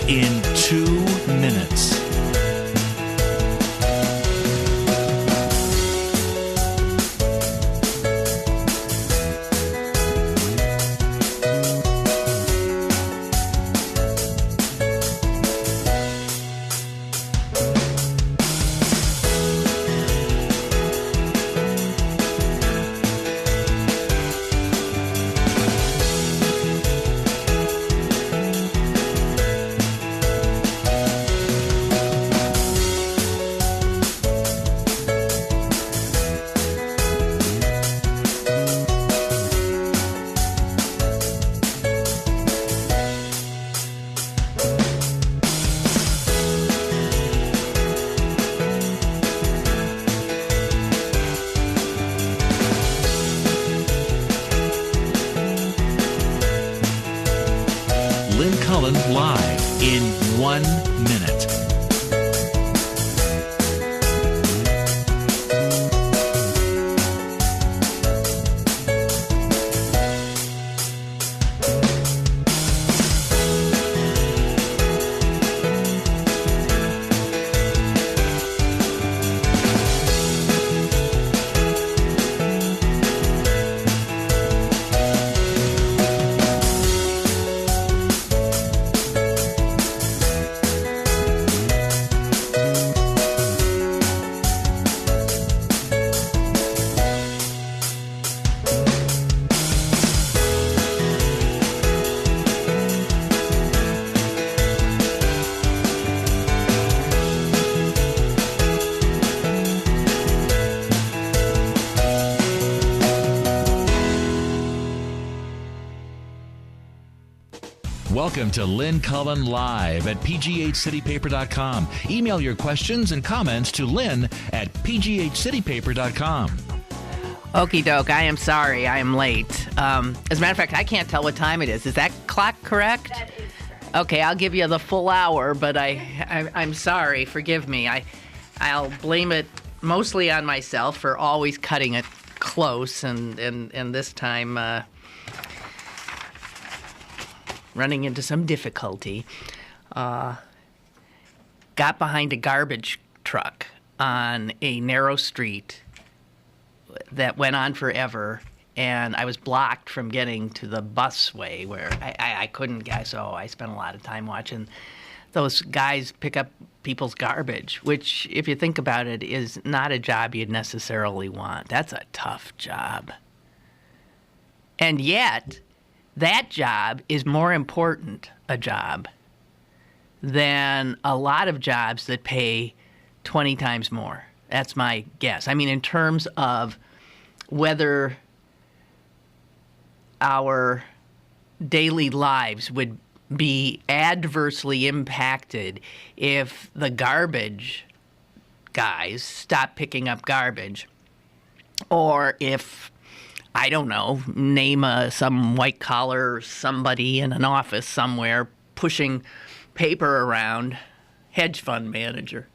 in 2 minutes. Lynn Cullen live in 1 minute. Welcome to Lynn Cullen Live at pghcitypaper.com. Email your questions and comments to Lynn at pghcitypaper.com. Okie doke, I am sorry, I am late. As a matter of fact, I can't tell what time it is. Is that clock correct? That is correct. Okay, I'll give you the full hour, but I'm sorry, forgive me. I'll blame it mostly on myself for always cutting it close, and this time running into some difficulty. Got behind a garbage truck on a narrow street that went on forever, and I was blocked from getting to the busway where I couldn't get, so I spent a lot of time watching those guys pick up people's garbage, which, if you think about it, is not a job you'd necessarily want. That's a tough job. And yet, that job is more important a job than a lot of jobs that pay 20 times more. That's my guess. I mean, in terms of whether our daily lives would be adversely impacted if the garbage guys stopped picking up garbage, or if, I don't know, name some white-collar somebody in an office somewhere pushing paper around, hedge fund manager.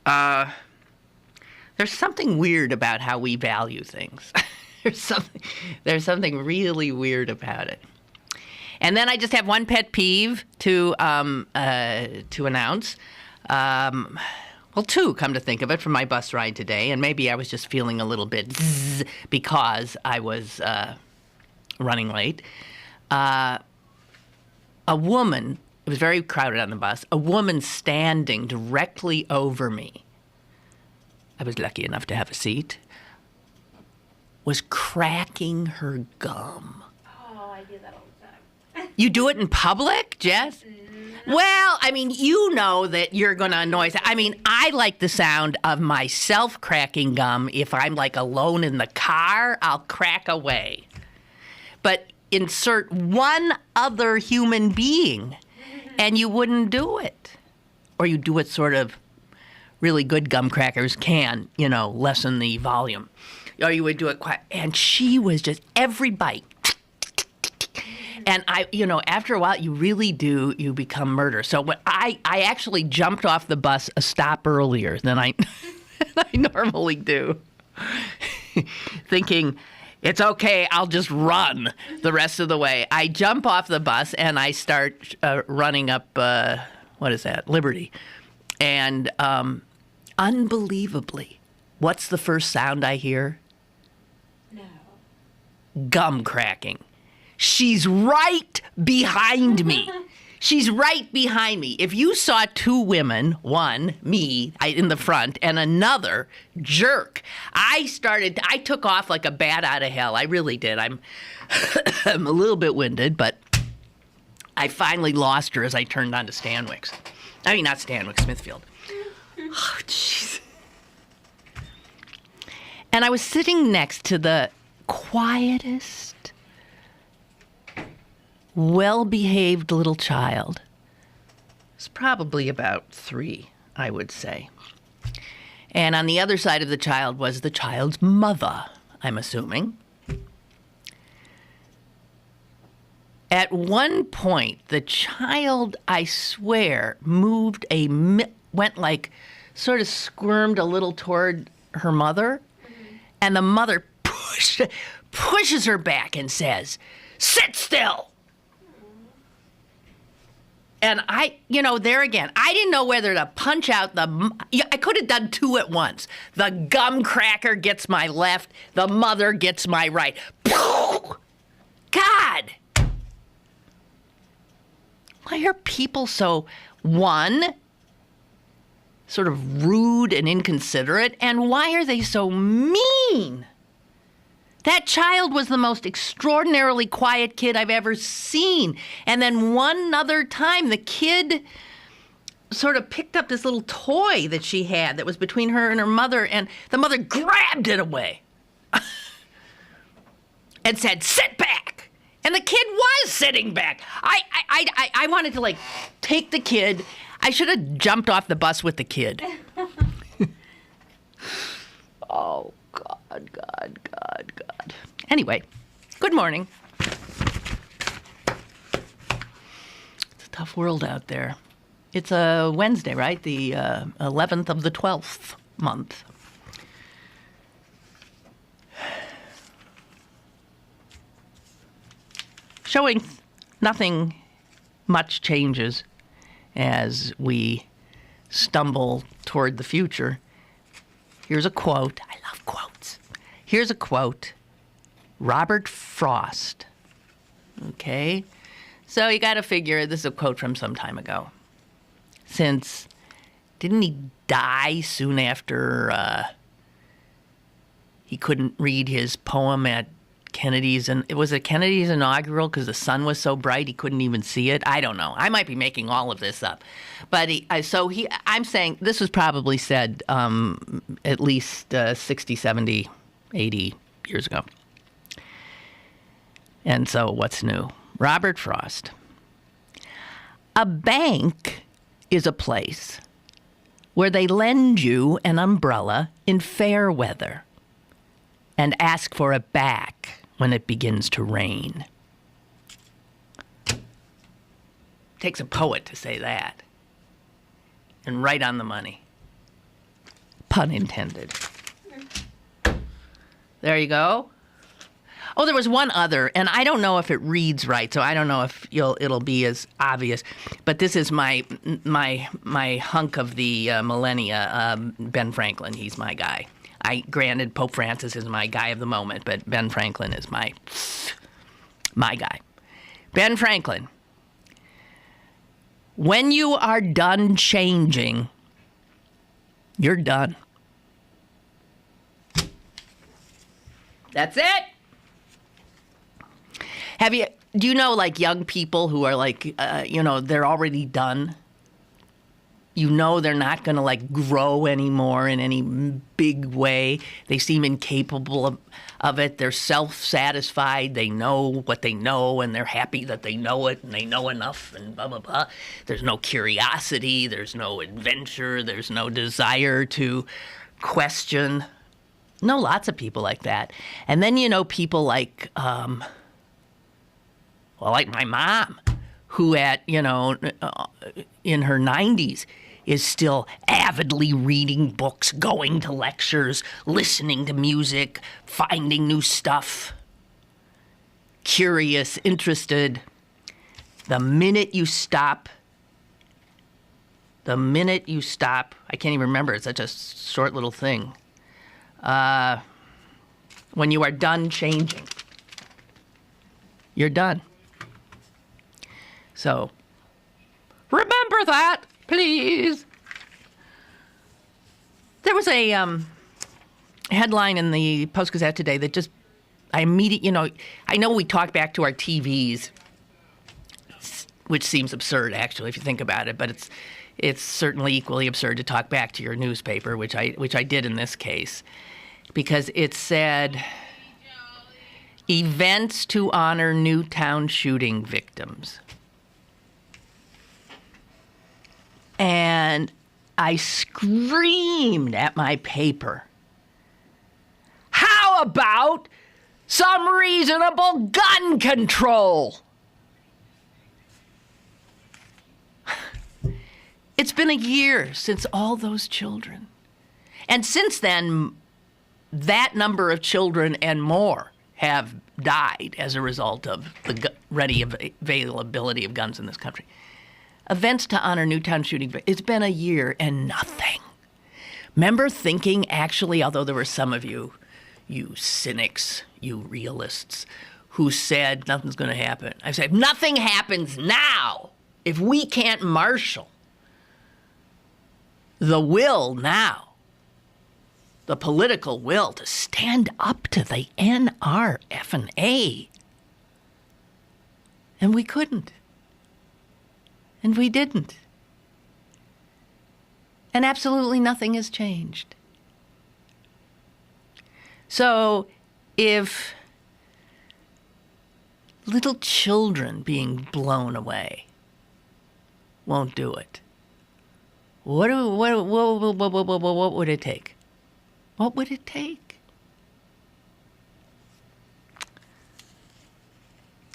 There's something weird about how we value things. There's something really weird about it. And then I just have one pet peeve to announce. Well, two, come to think of it, from my bus ride today, and maybe I was just feeling a little bit zzz because I was running late. A woman, it was very crowded on the bus, a woman standing directly over me, I was lucky enough to have a seat, was cracking her gum. Oh, I do that all the time. You do it in public, Jess? Well, I mean, you know that you're going to annoy. I mean, I like the sound of myself cracking gum. If I'm like alone in the car, I'll crack away. But insert one other human being and you wouldn't do it. Or you do it sort of, really good gum crackers can, lessen the volume. Or you would do it quiet. And she was just, every bite. And after a while, you become murder. So when I actually jumped off the bus a stop earlier than I normally do, thinking, It's okay. I'll just run the rest of the way. I jump off the bus and I start running up, what is that? Liberty. And unbelievably, what's the first sound I hear? No. Gum cracking. She's right behind me. She's right behind me. If you saw two women, one, me, in the front, and another jerk, I took off like a bat out of hell. I really did. I'm a little bit winded, but I finally lost her as I turned onto Stanwix. I mean, not Stanwix, Smithfield. Oh, jeez. And I was sitting next to the quietest, well-behaved little child. It's probably about 3, I would say. And on the other side of the child was the child's mother, I'm assuming. At one point, the child, I swear, went like, sort of squirmed a little toward her mother, and the mother pushes her back and says, "Sit still." And there again, I didn't know whether to punch out I could have done 2 at once. The gum cracker gets my left, the mother gets my right. God! Why are people so, one, sort of rude and inconsiderate, and why are they so mean? That child was the most extraordinarily quiet kid I've ever seen. And then one other time, the kid sort of picked up this little toy that she had that was between her and her mother, and the mother grabbed it away and said, "Sit back." And the kid was sitting back. I wanted to, like, take the kid. I should have jumped off the bus with the kid. Oh, God. Anyway, good morning. It's a tough world out there. It's a Wednesday, right? The 11th of the 12th month. Showing nothing much changes as we stumble toward the future. Here's a quote. I love quotes. Here's a quote. Robert Frost. Okay? So you got to figure this is a quote from some time ago. Since, didn't he die soon after he couldn't read his poem at Kennedy's, and it was at Kennedy's inaugural because the sun was so bright he couldn't even see it. I don't know. I might be making all of this up, but I'm saying this was probably said at least 60, 70, 80 years ago. And so what's new? Robert Frost. A bank is a place where they lend you an umbrella in fair weather and ask for it back when it begins to rain. Takes a poet to say that. And right on the money. Pun intended. There you go. Oh, there was one other, and I don't know if it reads right, so I don't know if it'll be as obvious. But this is my hunk of the millennia, Ben Franklin. He's my guy. Granted, Pope Francis is my guy of the moment, but Ben Franklin is my guy. Ben Franklin. When you are done changing, you're done. That's it. Do you know, like, young people who are like, they're already done? You know they're not going to, like, grow anymore in any big way. They seem incapable of it. They're self-satisfied. They know what they know, and they're happy that they know it, and they know enough, and blah, blah, blah. There's no curiosity. There's no adventure. There's no desire to question. No, lots of people like that. And then, people like, like my mom, who in her 90s is still avidly reading books, going to lectures, listening to music, finding new stuff. curious, interested. The minute you stop, I can't even remember, it's such a short little thing. When you are done changing, you're done. So, remember that, please. There was a headline in the Post-Gazette today that just, I know we talk back to our TVs, which seems absurd, actually, if you think about it, but it's certainly equally absurd to talk back to your newspaper, which I did in this case, because it said, events to honor Newtown shooting victims. And I screamed at my paper, how about some reasonable gun control? It's been a year since all those children. And since then, that number of children and more have died as a result of the ready availability of guns in this country. Events to honor Newtown shooting. It's been a year and nothing. Remember thinking, actually, although there were some of you cynics, you realists, who said nothing's going to happen. I said, nothing happens now if we can't marshal the will now, the political will to stand up to the NRF&A. And we couldn't. And we didn't. And absolutely nothing has changed. So if little children being blown away won't do it, what would it take? What would it take?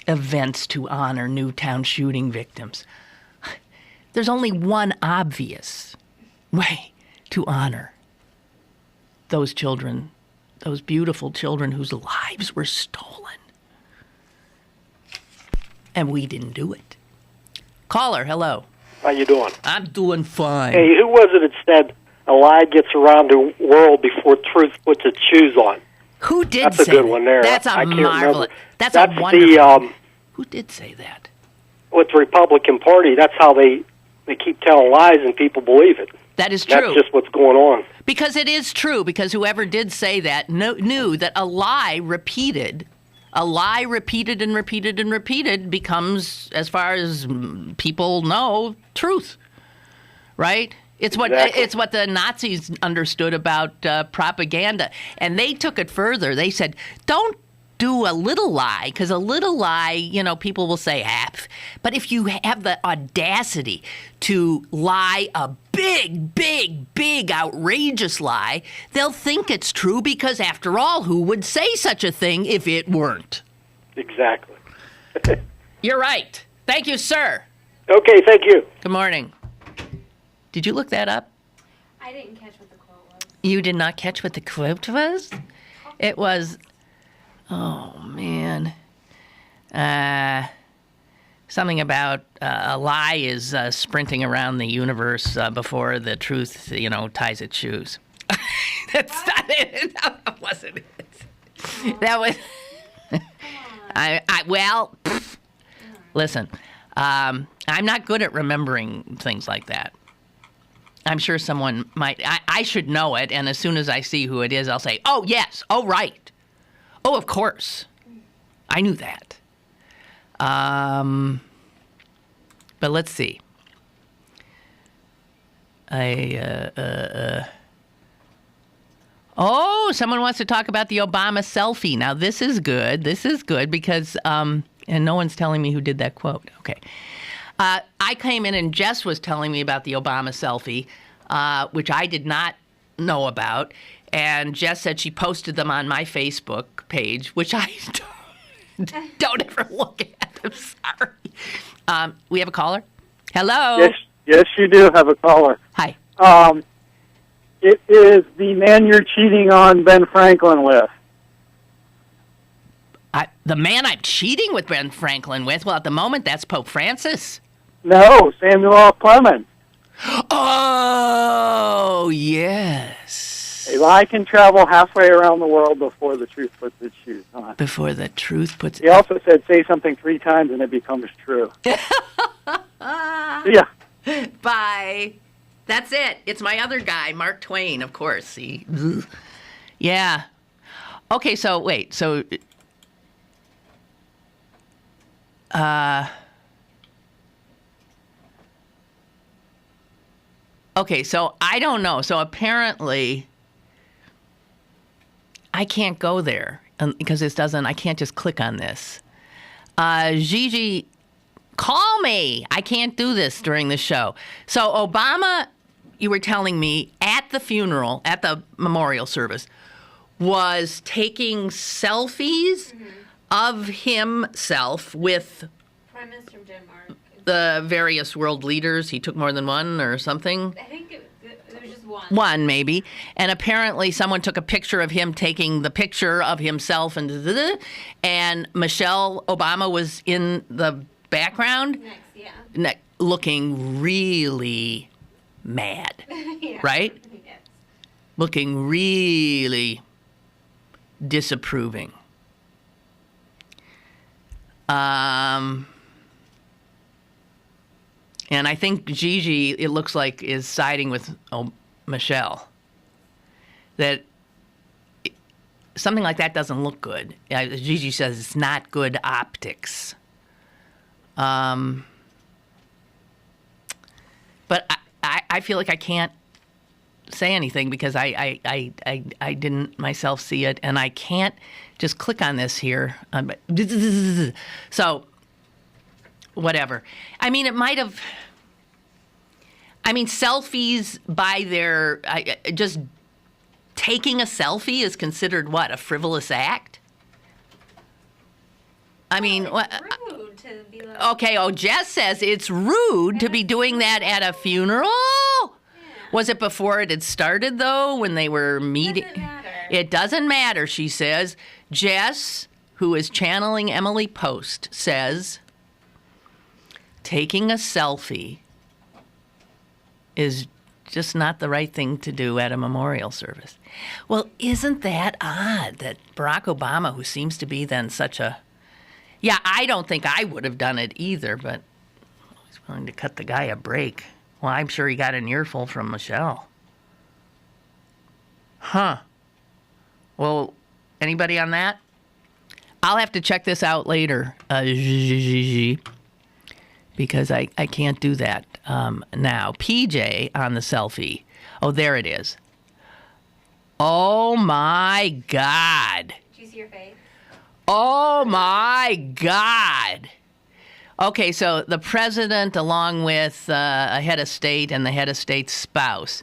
Events to honor Newtown shooting victims. There's only one obvious way to honor those children, those beautiful children whose lives were stolen. And we didn't do it. Caller, hello. How you doing? I'm doing fine. Hey, who was it that said a lie gets around the world before truth puts its shoes on? Who did That's say a good that? one there. That's a I can't marvelous. remember. That's a wonderful. Who did say that? With the Republican Party, that's how they keep telling lies and people believe it. That is true. That's just what's going on. Because it is true, because whoever did say that knew that a lie repeated and repeated becomes, as far as people know, truth. Right? It's what the Nazis understood about propaganda. And they took it further. They said, don't do a little lie, because a little lie, people will say, but if you have the audacity to lie a big, outrageous lie, they'll think it's true, because after all, who would say such a thing if it weren't? Exactly. You're right. Thank you, sir. Okay, thank you. Good morning. Did you look that up? I didn't catch what the quote was. You did not catch what the quote was? It was, oh, man. Something about a lie is sprinting around the universe before the truth, ties its shoes. That's not it. No, that wasn't it. That was... Listen, I'm not good at remembering things like that. I'm sure someone might. I should know it, and as soon as I see who it is, I'll say, oh, yes, oh, right. Oh, of course. I knew that. But let's see. Someone wants to talk about the Obama selfie. Now, this is good. This is good because, and no one's telling me who did that quote. Okay. I came in and Jess was telling me about the Obama selfie, which I did not know about. And Jess said she posted them on my Facebook page, which I don't ever look at. I'm sorry. We have a caller? Hello? Yes, you do have a caller. Hi. It is the man you're cheating on Ben Franklin with. The man I'm cheating with Ben Franklin with, well, at the moment, that's Pope Francis. No, Samuel L. Clemens. Oh, yes. A lie can travel halfway around the world before the truth puts its shoes on. Before the truth puts... He also said, say something 3 times and it becomes true. Yeah. Bye. That's it. It's my other guy, Mark Twain, of course. See? Yeah. Okay, so wait. So... Okay, so I don't know. So apparently, I can't go there because this doesn't. I can't just click on this. Gigi, call me. I can't do this during the show. So Obama, you were telling me at the funeral, at the memorial service, was taking selfies of himself with Prime Minister Denmark. the various world leaders. He took more than one or something. I think it was just one. One, maybe. And apparently someone took a picture of him taking the picture of himself and Michelle Obama was in the background. Next, yeah. Looking really mad, Yeah. right? Yes. Looking really disapproving. And I think Gigi, it looks like, is siding with Michelle. That something like that doesn't look good. Gigi says it's not good optics. But I feel like I can't say anything because I didn't myself see it, and I can't just click on this here. So, whatever. I mean, it might have... I mean, selfies by their... just taking a selfie is considered, what, a frivolous act? I mean... It's rude to be like... Okay, Jess says it's rude to be doing that at a funeral? Yeah. Was it before it had started, though, when they were meeting? Doesn't matter. It doesn't matter, she says. Jess, who is channeling Emily Post, says taking a selfie is just not the right thing to do at a memorial service. Well, isn't that odd that Barack Obama, who seems to be then such a... Yeah, I don't think I would have done it either, but he's willing to cut the guy a break. Well, I'm sure he got an earful from Michelle. Huh. Well, anybody on that? I'll have to check this out later, because I can't do that now. PJ on the selfie. Oh, there it is. Oh, my God. Did you see your face? Oh, my God. Okay, so the president, along with a head of state and the head of state's spouse,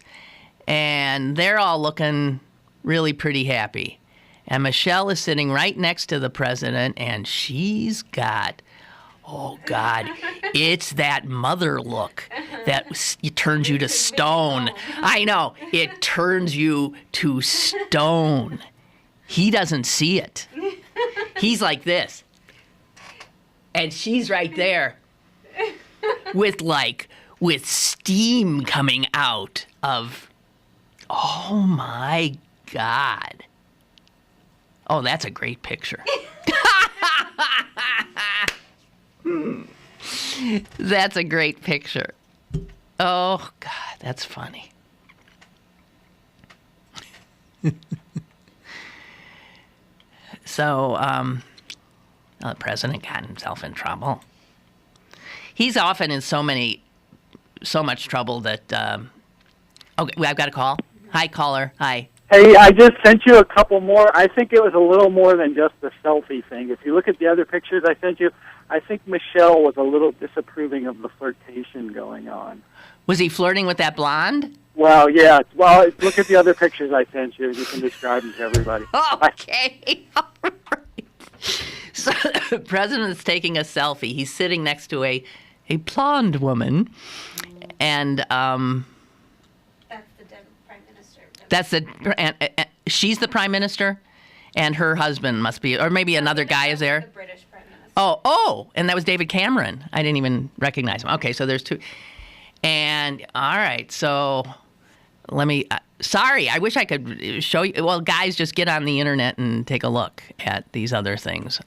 and they're all looking really pretty happy. And Michelle is sitting right next to the president, and she's got, oh, God, it's that mother look that turns you to stone. I know, it turns you to stone. He doesn't see it. He's like this. And she's right there with steam coming out of, oh my God. Oh, that's a great picture. That's a great picture. Oh, God, that's funny. So, the president got himself in trouble. He's often in so much trouble that, okay, I've got a call. Hi, caller. Hi. Hey, I just sent you a couple more. I think it was a little more than just the selfie thing. If you look at the other pictures I sent you, I think Michelle was a little disapproving of the flirtation going on. Was he flirting with that blonde? Well, yeah. Well, look at the other pictures I sent you. You can describe them to everybody. Okay. All right. So the president's taking a selfie. He's sitting next to a blonde woman, and That's the Prime Minister. that's she's the prime minister, And her husband must be, or maybe another guy is there. The British Prime Minister. Oh, and that was David Cameron. I didn't even recognize him. Okay, so there's two. And, all right, so let me, sorry, I wish I could show you. Well, guys, just get on the internet and take a look at these other things.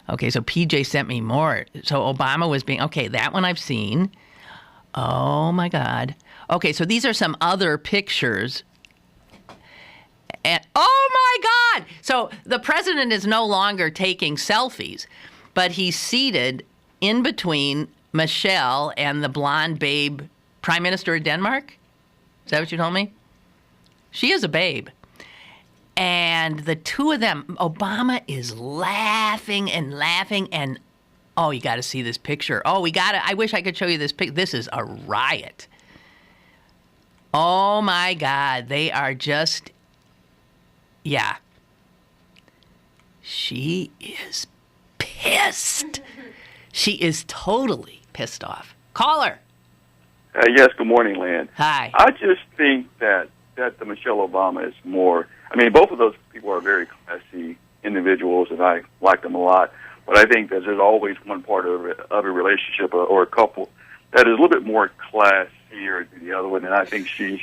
Okay, so PJ sent me more. So Obama was being, okay, that one I've seen. Oh, my God. Okay, so these are some other pictures. And, oh, my God! So the president is no longer taking selfies, but he's seated in between Michelle and the blonde babe Prime Minister of Denmark. Is that what you told me? She is a babe. And the two of them, Obama is laughing and oh, you got to see this picture. Oh, I wish I could show you this picture. This is a riot. Oh, my God. They are just, yeah. She is pissed. She is totally pissed off. Call her. Yes, good morning, Lynn. Hi. I just think that the Michelle Obama is more, I mean, both of those people are very classy individuals, and I like them a lot. But I think that there's always one part of a relationship or a couple that is a little bit more classier than the other one, and I think she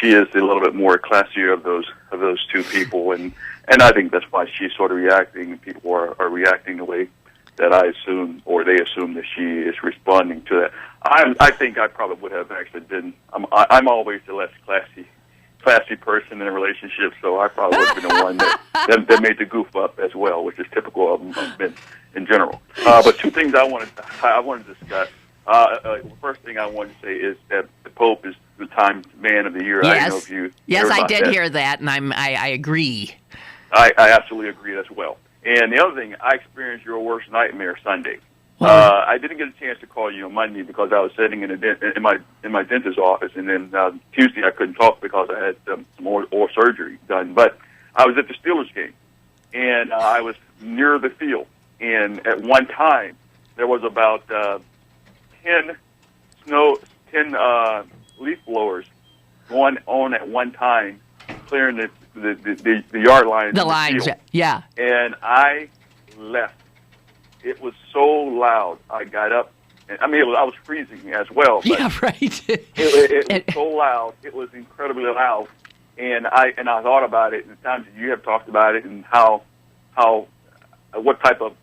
is a little bit more classier of those two people, and I think that's why she's sort of reacting, and people are reacting the way that I assume, or they assume that she is responding to that. I think I probably would have actually been. I'm always the less classy person in a relationship, so I probably would have been the one that made the goof up as well, which is typical of men in general. But two things I want to discuss. First thing I want to say is that the Pope is the Time Man of the Year. Yes, I don't know if you yes, heard I about did that. hear that, and I agree. I absolutely agree as well. And the other thing, I experienced your worst nightmare Sunday. I didn't get a chance to call you on Monday because I was sitting in my dentist's office, and then Tuesday I couldn't talk because I had some oral surgery done. But I was at the Steelers game, and I was near the field. And at one time, there was about 10 leaf blowers going on at one time, clearing the yard line. The lines, yeah. And I left. It was so loud. I got up. I was freezing as well. But yeah, right. it was so loud. It was incredibly loud. And I thought about it, and the times that you have talked about it, and what type of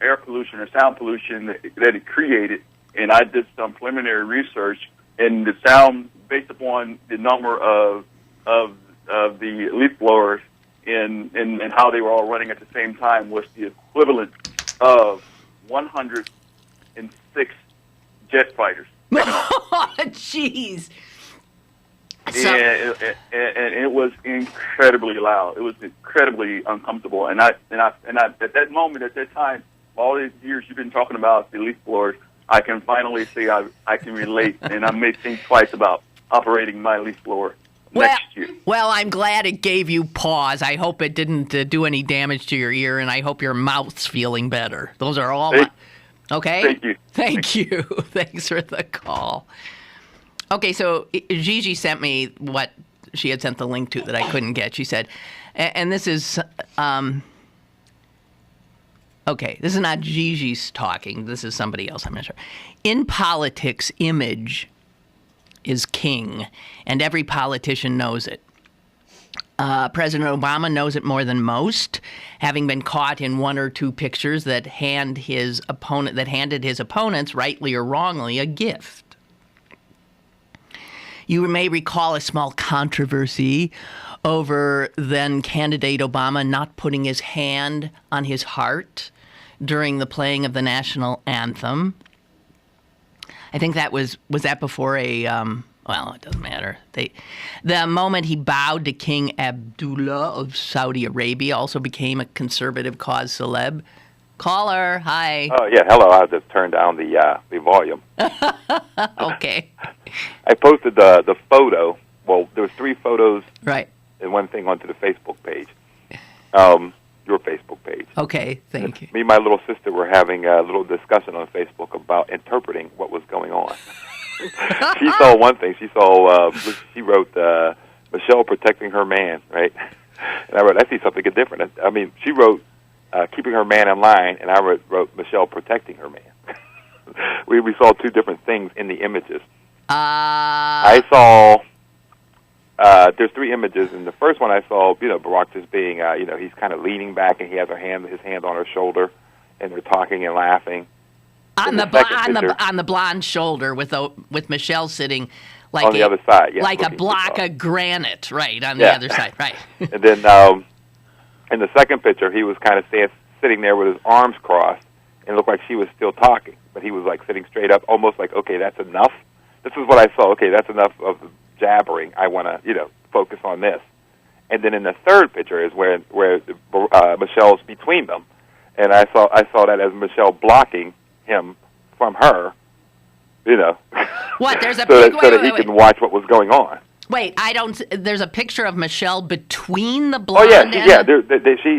air pollution or sound pollution that it created. And I did some preliminary research, and the sound, based upon the number of the leaf blowers and how they were all running at the same time, was the equivalent of 106 jet fighters. Oh, jeez. And it was incredibly loud. It was incredibly uncomfortable. And I at that moment, at that time, all these years you've been talking about the leaf blowers, I can finally say I can relate, and I may think twice about operating my leaf blower next year. Well, I'm glad it gave you pause. I hope it didn't do any damage to your ear, and I hope your mouth's feeling better. Those are all okay? Thank you. Thank you. Thanks for the call. Okay, so Gigi sent me what she had sent the link to that I couldn't get. She said, and this is, okay, this is not Gigi's talking. This is somebody else, I'm not sure. In politics, image is king, and every politician knows it. President Obama knows it more than most, having been caught in one or two pictures that handed his opponents, rightly or wrongly, a gift. You may recall a small controversy over then candidate Obama not putting his hand on his heart during the playing of the national anthem. I think that was that before a, well, it doesn't matter. The moment he bowed to King Abdullah of Saudi Arabia also became a conservative cause celeb. Caller, hi. Oh, yeah, hello. I just turned down the volume. Okay. I posted the photo. Well, there was 3 photos. Right. And one thing onto the Facebook page. Your Facebook page. Okay, thank you. Me and my little sister were having a little discussion on Facebook about interpreting what was going on. She saw one thing. She wrote, Michelle protecting her man, right? And I wrote, I see something different. I mean, she wrote keeping her man in line, and I wrote Michelle protecting her man. we saw two different things in the images. I saw, there's three images, and the first one I saw, Barack just being, he's kind of leaning back, and he has his hand on her shoulder, and they're talking and laughing. On the blonde shoulder with Michelle sitting like on the other side, yeah, like a block of granite, right on the other side, right. And then in the second picture, he was kind of sitting there with his arms crossed, and it looked like she was still talking, but he was like sitting straight up, almost like, okay, that's enough. This is what I saw. Okay, that's enough of the jabbering. I want to, focus on this. And then in the third picture is where Michelle's between them, and I saw that as Michelle blocking him from her, What? There's a so that he can watch what was going on. Wait, there's a picture of Michelle between the blonde. Oh yeah,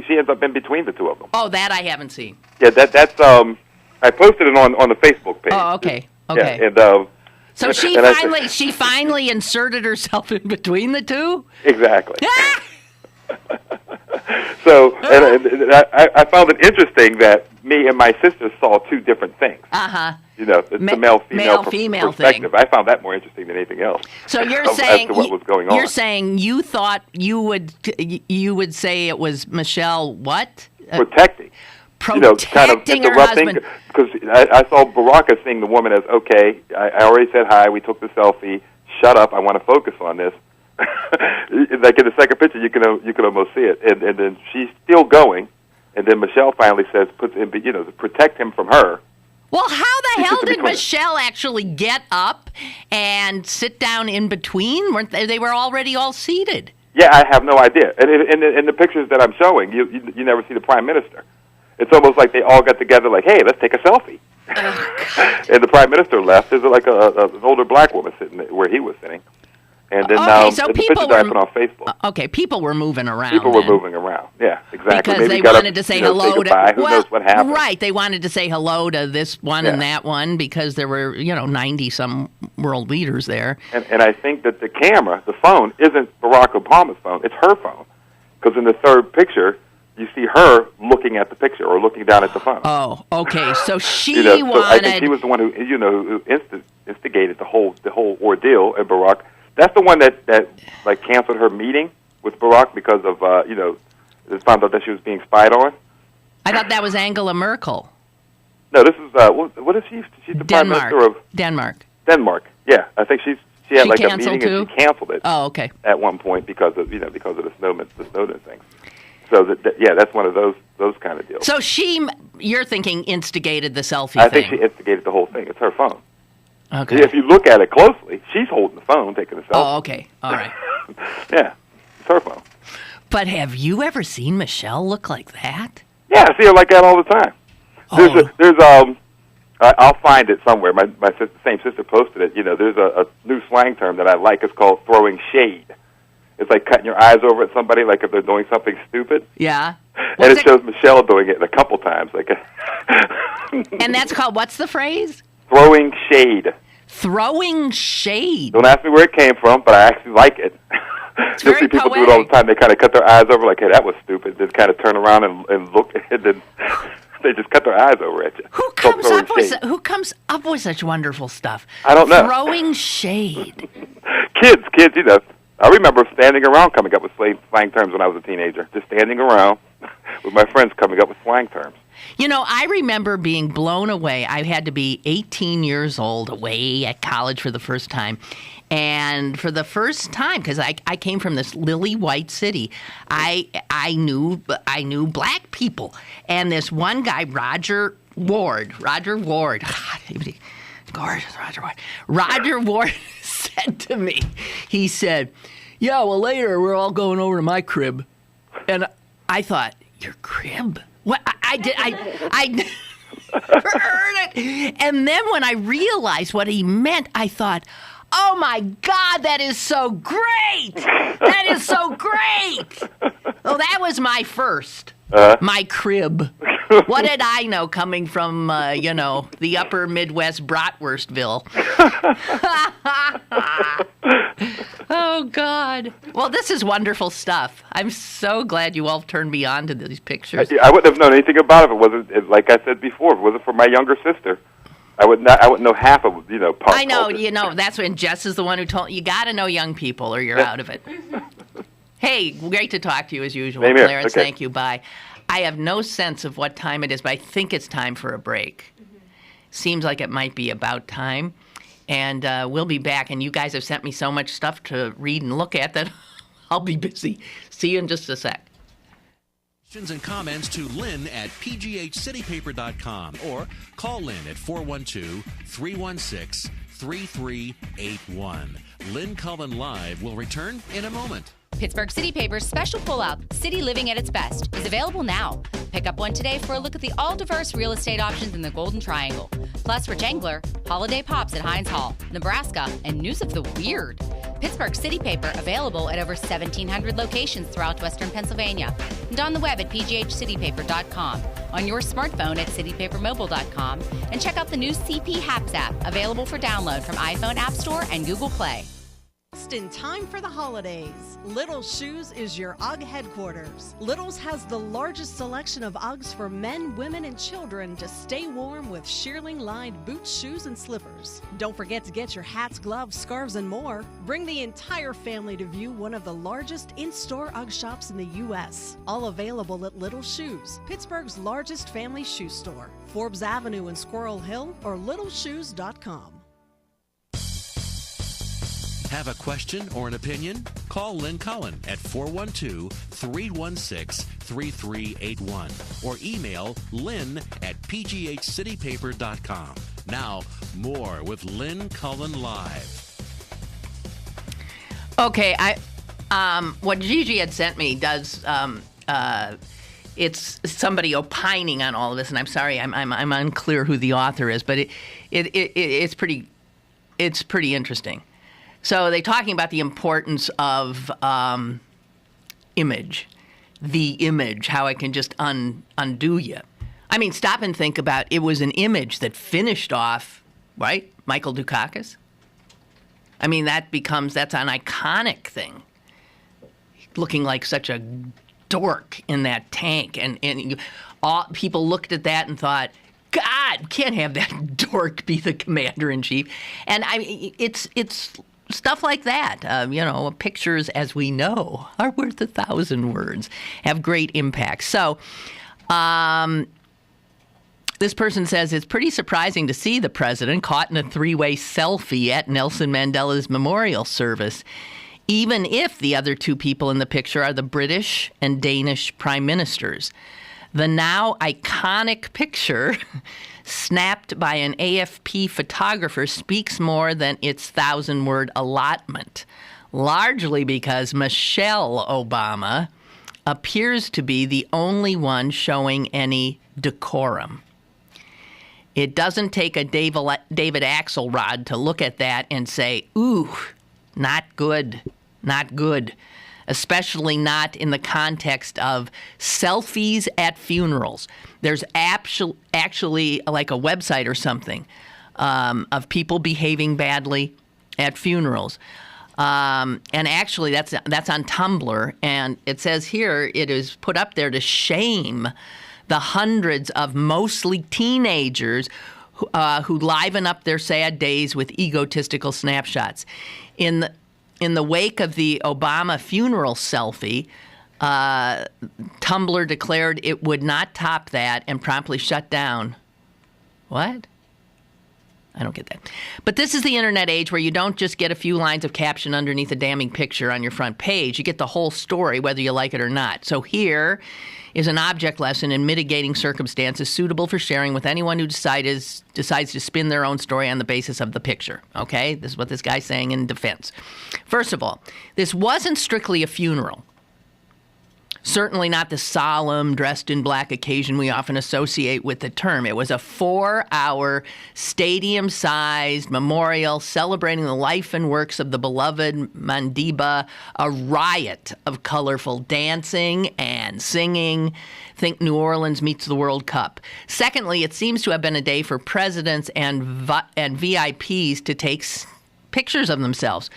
she ends up in between the two of them. Oh, that I haven't seen. Yeah, that's I posted it on the Facebook page. Oh, okay. Yeah, and so she finally inserted herself in between the two? Exactly. So, and I found it interesting that me and my sister saw two different things. Uh-huh. The male-female perspective. Thing. I found that more interesting than anything else. So you're saying as to what was going on. You're saying you thought you would say it was Michelle what? Protecting. Kind of interrupting, because I saw Baraka seeing the woman as, okay, I already said hi, we took the selfie, shut up, I want to focus on this. Like in the second picture, you can almost see it, and then she's still going, and then Michelle finally says, to protect him from her. Well, how the hell did Michelle actually get up and sit down in between? They were already all seated. Yeah, I have no idea. And in the pictures that I'm showing, you never see the Prime Minister. It's almost like they all got together like, hey, let's take a selfie. Oh, and the Prime Minister left. There's like an older black woman sitting where he was sitting. And then so the pictures I put on Facebook. Okay, people were moving around. People were moving around, yeah, exactly. Because they wanted to say hello to... Who knows what happened? Right, they wanted to say hello to this one and that one because there were, 90-some world leaders there. And I think that the camera, the phone, isn't Barack Obama's phone. It's her phone. Because in the third picture, you see her looking at the picture or looking down at the phone. Oh, okay. So she wanted... So I think she was the one who instigated the whole ordeal, and Barack... That's the one that canceled her meeting with Barack because of found out that she was being spied on. I thought that was Angela Merkel. No, this is what is she? She's the Prime Minister of Denmark. Denmark. Yeah, I think she had like a meeting too? And she canceled it. Oh, okay. At one point because of the Snowden thing. So that's one of those kind of deals. So you're thinking, instigated the selfie thing? I thing. think she instigated the whole thing. It's her phone. Okay. If you look at it closely, she's holding the phone, taking a selfie. Oh, okay. All right. Yeah, it's her phone. But have you ever seen Michelle look like that? Yeah, I see her like that all the time. I'll find it somewhere. My same sister posted it. There's a new slang term that I like. It's called throwing shade. It's like cutting your eyes over at somebody, like if they're doing something stupid. Yeah. And it shows Michelle doing it a couple times. And that's called, what's the phrase? Throwing shade. Throwing shade. Don't ask me where it came from, but I actually like it. You'll see people do it all the time. They kind of cut their eyes over, like, hey, that was stupid. Then kind of turn around and look, and then they just cut their eyes over at you. Who comes up with such wonderful stuff? I don't know. Throwing shade. Kids, I remember standing around coming up with slang terms when I was a teenager. Just standing around with my friends coming up with slang terms. I remember being blown away. I had to be 18 years old, away at college for the first time. And for the first time, because I came from this lily white city, I knew black people. And this one guy, Roger Ward, Roger Ward said to me, he said, yeah, well, later we're all going over to my crib. And I thought, your crib? What? I heard it. And then when I realized what he meant, I thought, oh, my God, that is so great. That is so great. Well, that was my first. My crib. What did I know coming from, the upper Midwest Bratwurstville? Oh, Oh, God. Well, this is wonderful stuff. I'm so glad you all turned me on to these pictures. I wouldn't have known anything about it if it wasn't, like I said before, if it wasn't for my younger sister. I wouldn't know half of, pop I know, culture. that's when Jess is the one who told you got to know young people or you're out of it. Hey, great to talk to you as usual, Same here. Clarence. Okay. Thank you. Bye. I have no sense of what time it is, but I think it's time for a break. Seems like it might be about time. And we'll be back. And you guys have sent me so much stuff to read and look at that I'll be busy. See you in just a sec. Questions and comments to Lynn at pghcitypaper.com or call Lynn at 412-316-3381. Lynn Cullen Live will return in a moment. Pittsburgh City Paper's special pullout, City Living at its Best, is available now. Pick up one today for a look at the all-diverse real estate options in the Golden Triangle. Plus, for Jangler, Holiday Pops at Hines Hall, Nebraska, and News of the Weird. Pittsburgh City Paper available at over 1,700 locations throughout Western Pennsylvania. And on the web at pghcitypaper.com, on your smartphone at citypapermobile.com, and check out the new CP Haps app, available for download from iPhone App Store and Google Play. Just in time for the holidays, Little's Shoes is your UGG headquarters. Little's has the largest selection of UGGs for men, women, and children to stay warm with shearling-lined boots, shoes, and slippers. Don't forget to get your hats, gloves, scarves, and more. Bring the entire family to view one of the largest in-store UGG shops in the U.S. All available at Little's Shoes, Pittsburgh's largest family shoe store. Forbes Avenue in Squirrel Hill or littleshoes.com. Have a question or an opinion? Call Lynn Cullen at 412-316-3381 or email lynn at pghcitypaper.com. Now, more with Lynn Cullen Live. Okay, what Gigi had sent me does it's somebody opining on all of this, and I'm sorry, I'm unclear who the author is, but it's pretty interesting. So they're talking about the importance of image, the image, how it can just undo you. I mean, stop and think about it was an image that finished off, right, Michael Dukakis? I mean, that's an iconic thing, looking like such a dork in that tank. And all people looked at that and thought, God, can't have that dork be the commander-in-chief. And it's stuff like that, pictures, as we know, are worth 1,000 words, have great impact. So this person says, it's pretty surprising to see the president caught in a three-way selfie at Nelson Mandela's memorial service, even if the other two people in the picture are the British and Danish prime ministers. The now iconic picture snapped by an AFP photographer speaks more than its 1,000-word allotment, largely because Michelle Obama appears to be the only one showing any decorum. It doesn't take a David Axelrod to look at that and say, ooh, not good, especially not in the context of selfies at funerals. There's actually like a website or something of people behaving badly at funerals. And actually, that's on Tumblr, and it says here it is put up there to shame the hundreds of mostly teenagers who liven up their sad days with egotistical snapshots. In the wake of the Obama funeral selfie, Tumblr declared it would not top that and promptly shut down. What? I don't get that. But this is the internet age where you don't just get a few lines of caption underneath a damning picture on your front page. You get the whole story, whether you like it or not. So here is an object lesson in mitigating circumstances suitable for sharing with anyone who decides to spin their own story on the basis of the picture. Okay? This is what this guy's saying in defense. First of all, this wasn't strictly a funeral. Certainly not the solemn, dressed-in-black occasion we often associate with the term. It was a 4-hour, stadium-sized memorial celebrating the life and works of the beloved Mandela, a riot of colorful dancing and singing. Think New Orleans meets the World Cup. Secondly, it seems to have been a day for presidents and VIPs to take pictures of themselves.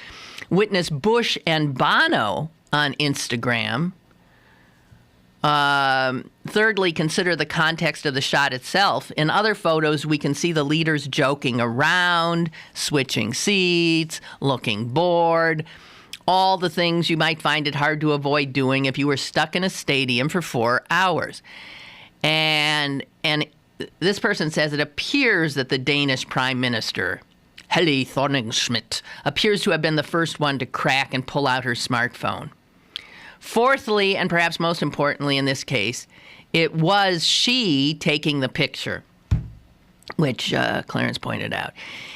Witness Bush and Bono on Instagram. Thirdly, consider the context of the shot itself. In other photos, we can see the leaders joking around, switching seats, looking bored. All the things you might find it hard to avoid doing if you were stuck in a stadium for 4 hours. And this person says it appears that the Danish Prime Minister, Helle Thorning-Schmidt, appears to have been the first one to crack and pull out her smartphone. Fourthly, and perhaps most importantly in this case, it was she taking the picture, which Clarence pointed out.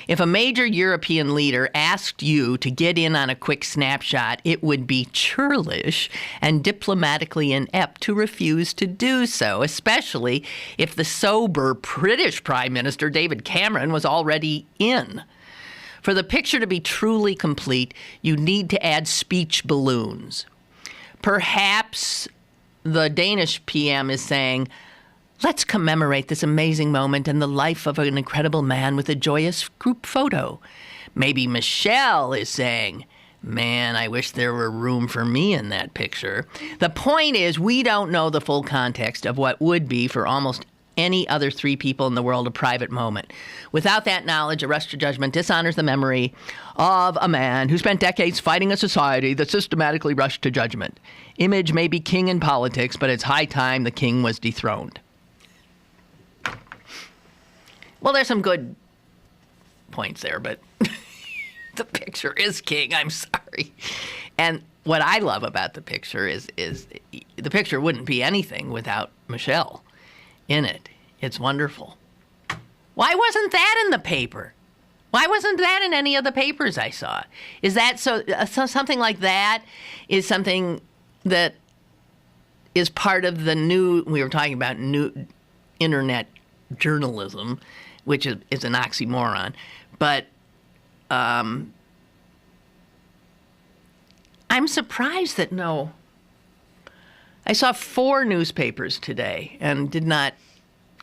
If a major European leader asked you to get in on a quick snapshot, it would be churlish and diplomatically inept to refuse to do so, especially if the sober British Prime Minister David Cameron was already in. For the picture to be truly complete, you need to add speech balloons. Perhaps the Danish PM is saying, let's commemorate this amazing moment in the life of an incredible man with a joyous group photo. Maybe Michelle is saying, man, I wish there were room for me in that picture. The point is, we don't know the full context of what would be for almost any other three people in the world a private moment. Without that knowledge, a rush to judgment dishonors the memory of a man who spent decades fighting a society that systematically rushed to judgment. Image may be king in politics, but it's high time the king was dethroned. Well, there's some good points there, but the picture is king. I'm sorry. And what I love about the picture is the picture wouldn't be anything without Michelle in it. It's wonderful. Why wasn't that in the paper? Why wasn't that in any of the papers I saw? Is that so something like that is something that is part of the new, we were talking about new internet journalism, which is an oxymoron. But I'm surprised that no. I saw 4 newspapers today and did not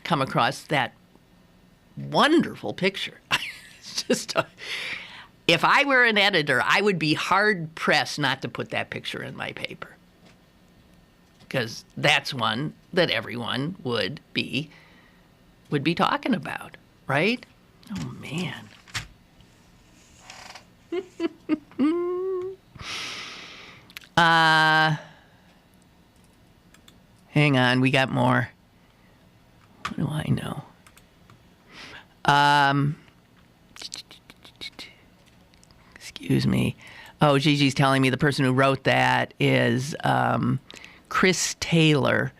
come across that wonderful picture. It's just, if I were an editor, I would be hard-pressed not to put that picture in my paper. Because that's one that everyone would be talking about, right? Oh, man. Hang on, we got more. What do I know? Excuse me. Oh, Gigi's telling me the person who wrote that is Chris Taylor,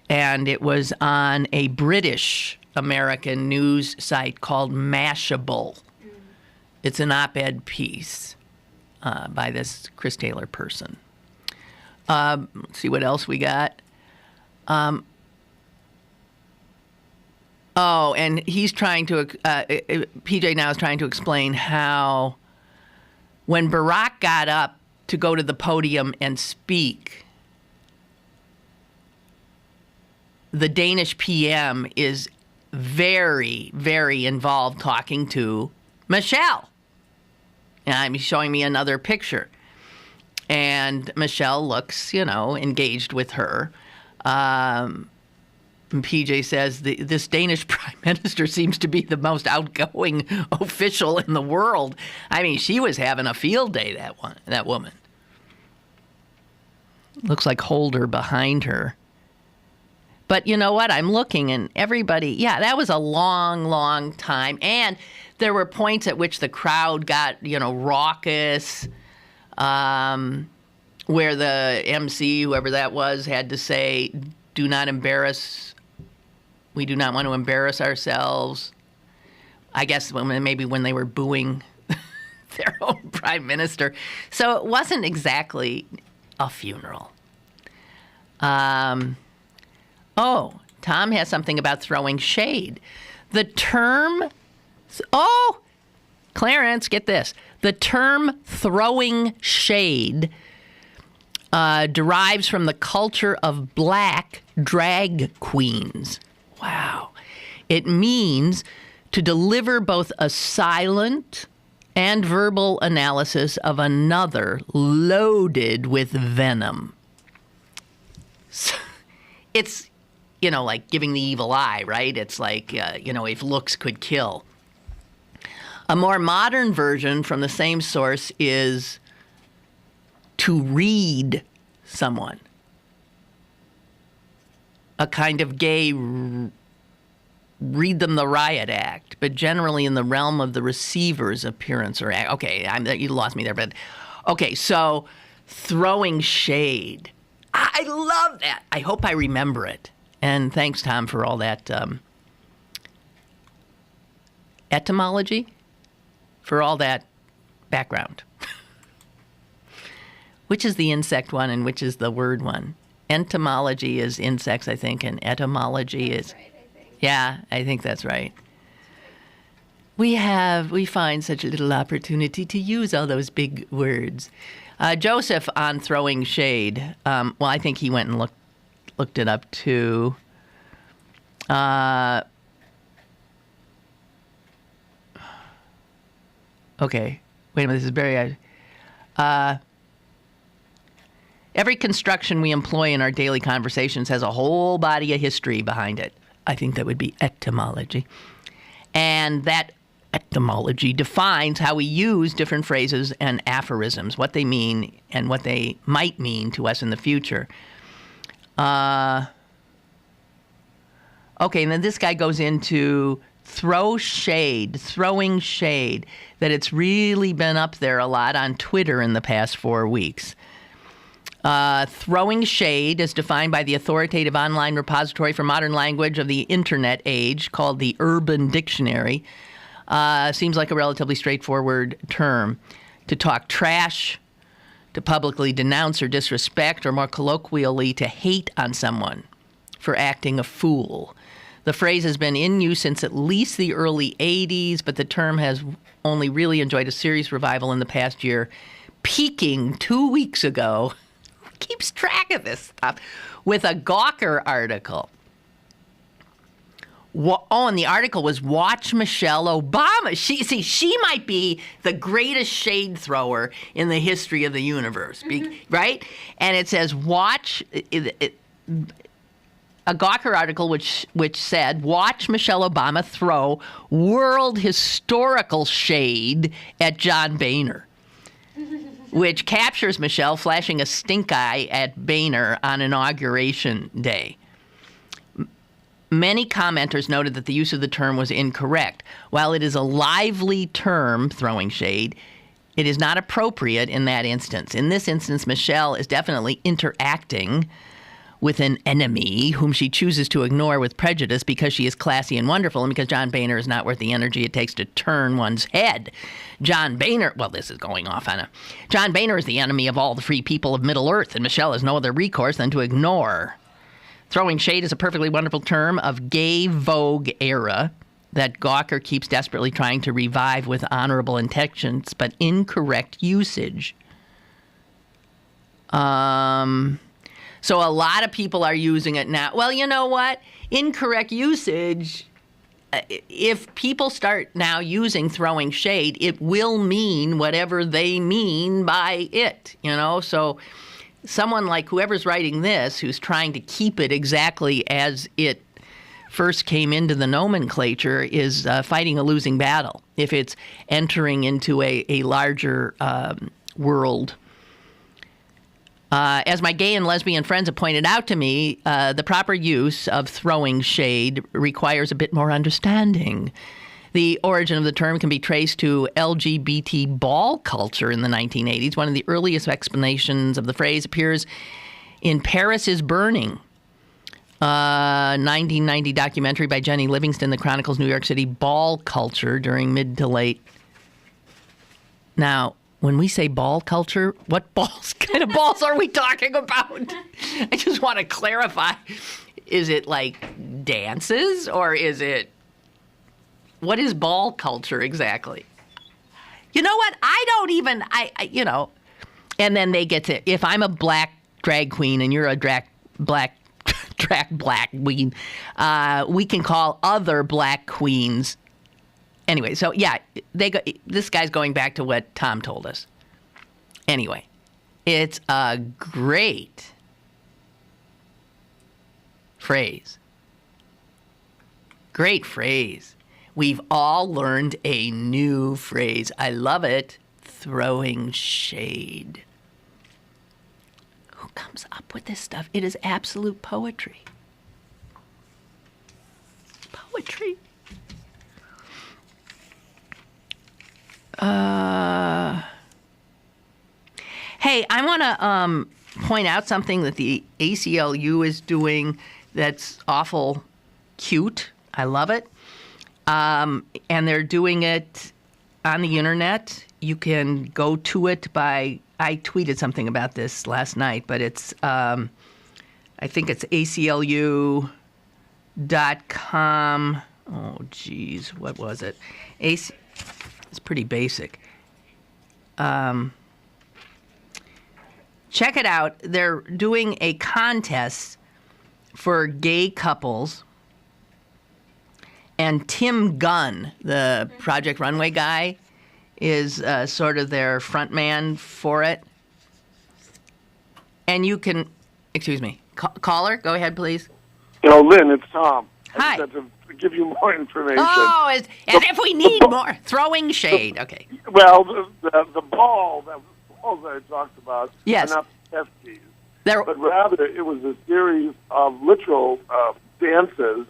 and it was on a British American news site called Mashable. It's an op-ed piece by this Chris Taylor person. Let's see what else we got. And he's trying to, PJ now is trying to explain how when Barack got up to go to the podium and speak, the Danish PM is very, very involved talking to Michelle. And he's showing me another picture. And Michelle looks, engaged with her. And PJ says this Danish prime minister seems to be the most outgoing official in the world. I mean, she was having a field day, that woman. Looks like Holder behind her. But you know what? I'm looking and everybody, that was a long, long time. And there were points at which the crowd got, raucous, where the MC, whoever that was, had to say, we do not want to embarrass ourselves. I guess maybe when they were booing their own prime minister. So it wasn't exactly a funeral. Tom has something about throwing shade. The term, Clarence, get this. The term throwing shade derives from the culture of black drag queens. Wow. It means to deliver both a silent and verbal analysis of another loaded with venom. So, it's, like giving the evil eye, right? It's like, if looks could kill. A more modern version from the same source is to read someone. A kind of gay read them the riot act, but generally in the realm of the receiver's appearance or act. Okay, you lost me there, but okay, so throwing shade. I love that. I hope I remember it. And thanks, Tom, for all that etymology, for all that background. Which is the insect one and which is the word one? Entomology is insects, I think, and etymology is... Right, I think. Yeah, I think that's right. We find such a little opportunity to use all those big words. Joseph on throwing shade. Well, I think he went and looked it up too. Okay, wait a minute. This is very. Every construction we employ in our daily conversations has a whole body of history behind it. I think that would be etymology. And that etymology defines how we use different phrases and aphorisms, what they mean and what they might mean to us in the future. Okay, and then this guy goes into throwing shade, that it's really been up there a lot on Twitter in the past 4 weeks. Throwing shade is defined by the authoritative online repository for modern language of the internet age called the Urban Dictionary. Seems like a relatively straightforward term. To talk trash, to publicly denounce or disrespect, or more colloquially, to hate on someone for acting a fool. The phrase has been in use since at least the early 80s, but the term has only really enjoyed a serious revival in the past year, peaking 2 weeks ago. Keeps track of this stuff with a Gawker article. And the article was "Watch Michelle Obama." She might be the greatest shade thrower in the history of the universe, right? And it says watch. A Gawker article which said, "Watch Michelle Obama throw world historical shade at John Boehner," which captures Michelle flashing a stink eye at Boehner on Inauguration Day. Many commenters noted that the use of the term was incorrect. While it is a lively term, throwing shade, it is not appropriate in that instance. In this instance, Michelle is definitely interacting with an enemy whom she chooses to ignore with prejudice because she is classy and wonderful and because John Boehner is not worth the energy it takes to turn one's head. John Boehner is the enemy of all the free people of Middle Earth, and Michelle has no other recourse than to ignore. Throwing shade is a perfectly wonderful term of gay Vogue era that Gawker keeps desperately trying to revive with honorable intentions, but incorrect usage. So a lot of people are using it now. Well, you know what? Incorrect usage, if people start now using throwing shade, it will mean whatever they mean by it, So someone like whoever's writing this, who's trying to keep it exactly as it first came into the nomenclature, is fighting a losing battle if it's entering into a larger world. As my gay and lesbian friends have pointed out to me, the proper use of throwing shade requires a bit more understanding. The origin of the term can be traced to LGBT ball culture in the 1980s. One of the earliest explanations of the phrase appears in Paris is Burning, 1990 documentary by Jenny Livingston that chronicles New York City ball culture during mid to late. Now, when we say ball culture, what kind of balls are we talking about? I just want to clarify. Is it like dances or what is ball culture exactly? You know what? And then they get to, if I'm a black drag queen and you're a black queen, we can call other black queens Anyway, so yeah, this guy's going back to what Tom told us. Anyway, it's a great phrase. Great phrase. We've all learned a new phrase. I love it. Throwing shade. Who comes up with this stuff? It is absolute poetry. Poetry. Hey, I want to point out something that the ACLU is doing that's awful cute. I love it. And they're doing it on the internet. You can go to it by, I tweeted something about this last night, but it's, I think it's ACLU.com. Oh, geez, what was it? It's pretty basic. Check it out. They're doing a contest for gay couples. And Tim Gunn, the Project Runway guy, is sort of their front man for it. And you can, excuse me, caller, go ahead, please. Lynn, it's Tom. Hi. I just had to give you more information. Oh, as if we need more. Throwing shade, okay. Well, the balls that I talked about Yes. are not pesties, but rather it was a series of literal dances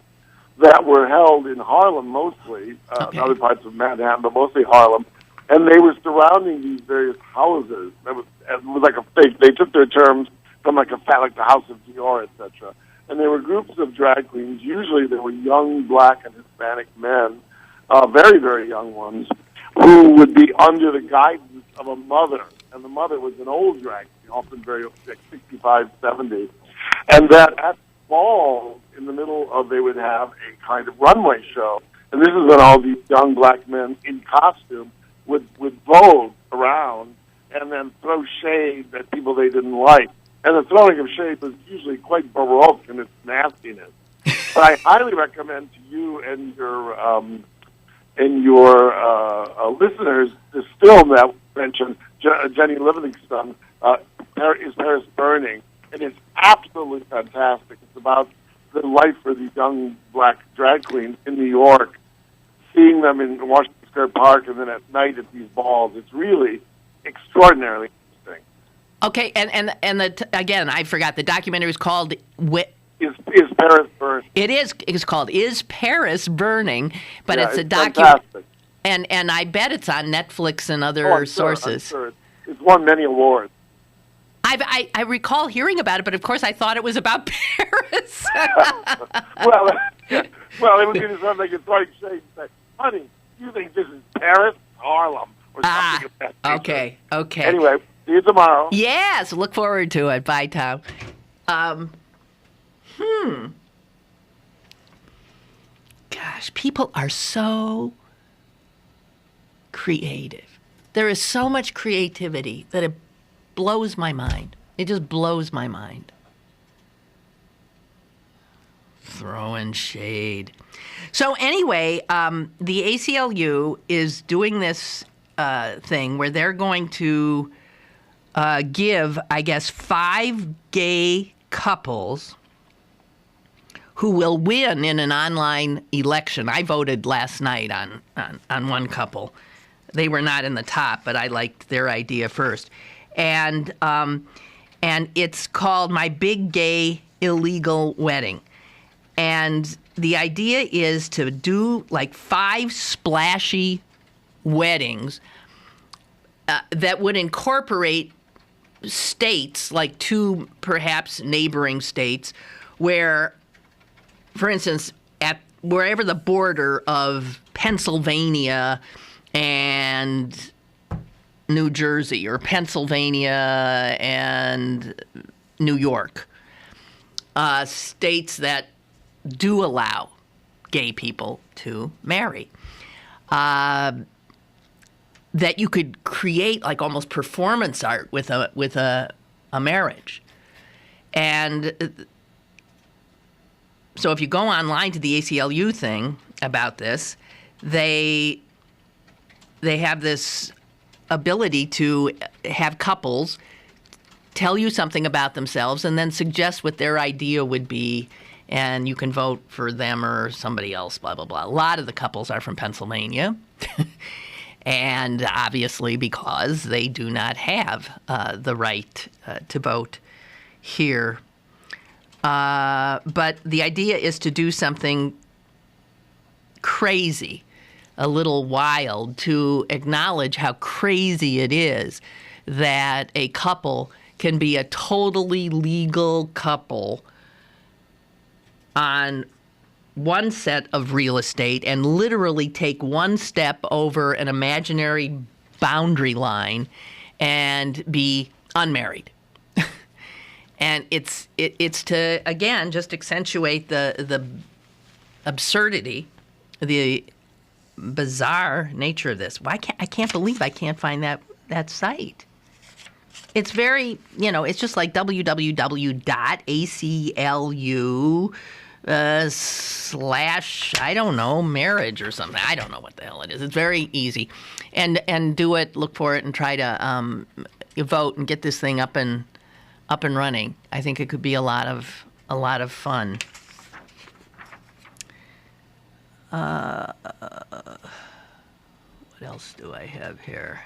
that were held in Harlem mostly, other parts of Manhattan, but mostly Harlem. And they were surrounding these various houses. It was like a fake. They took their terms from like the House of Dior, etc. And there were groups of drag queens. Usually they were young black and Hispanic men, very, very young ones, who would be under the guidance of a mother. And the mother was an old drag queen, often very like 65, 70. And that at ball in the middle of, they would have a kind of runway show. And this is when all these young black men in costume would vogue around and then throw shade at people they didn't like. And the throwing of shade was usually quite baroque in its nastiness. But I highly recommend to you and your listeners this film that mentioned, Jenny Livingston, Is Paris Burning? And it's absolutely fantastic. It's about the life for these young black drag queens in New York, seeing them in Washington Square Park and then at night at these balls. It's really extraordinarily interesting. Okay, and again, I forgot, the documentary is called... Is Paris Burning? It's called Is Paris Burning, but yeah, it's a documentary. And I bet it's on Netflix and other sources. I'm sure. It's won many awards. I recall hearing about it, but of course I thought it was about Paris. well, it would be something like it's like saying, honey, you think this is Paris? Harlem. Or something of that nature. Okay. Anyway, see you tomorrow. Yes, look forward to it. Bye, Tom. Gosh, people are so creative. There is so much creativity that it blows my mind. It just blows my mind. Throwing shade. So anyway, the ACLU is doing this thing where they're going to give, I guess, 5 gay couples who will win in an online election. I voted last night on one couple. They were not in the top, but I liked their idea first. And it's called My Big Gay Illegal Wedding. And the idea is to do like 5 splashy weddings that would incorporate states, like 2 perhaps neighboring states, where, for instance, at wherever the border of Pennsylvania and New Jersey, or Pennsylvania and New York, states that do allow gay people to marry, that you could create like almost performance art with a marriage. And so if you go online to the ACLU thing about this, they have this ability to have couples tell you something about themselves and then suggest what their idea would be, and you can vote for them or somebody else, blah, blah, blah. A lot of the couples are from Pennsylvania, and obviously because they do not have the right to vote here. But the idea is to do something crazy, a little wild, to acknowledge how crazy it is that a couple can be a totally legal couple on one set of real estate and literally take one step over an imaginary boundary line and be unmarried. And it's to, again, just accentuate the absurdity, the bizarre nature of this. I can't believe I can't find that site. It's very, it's just like www.aclu / I don't know, marriage or something. I don't know what the hell it is. It's very easy. And do it, look for it, and try to vote and get this thing up and running. I think it could be a lot of fun. What else do I have here?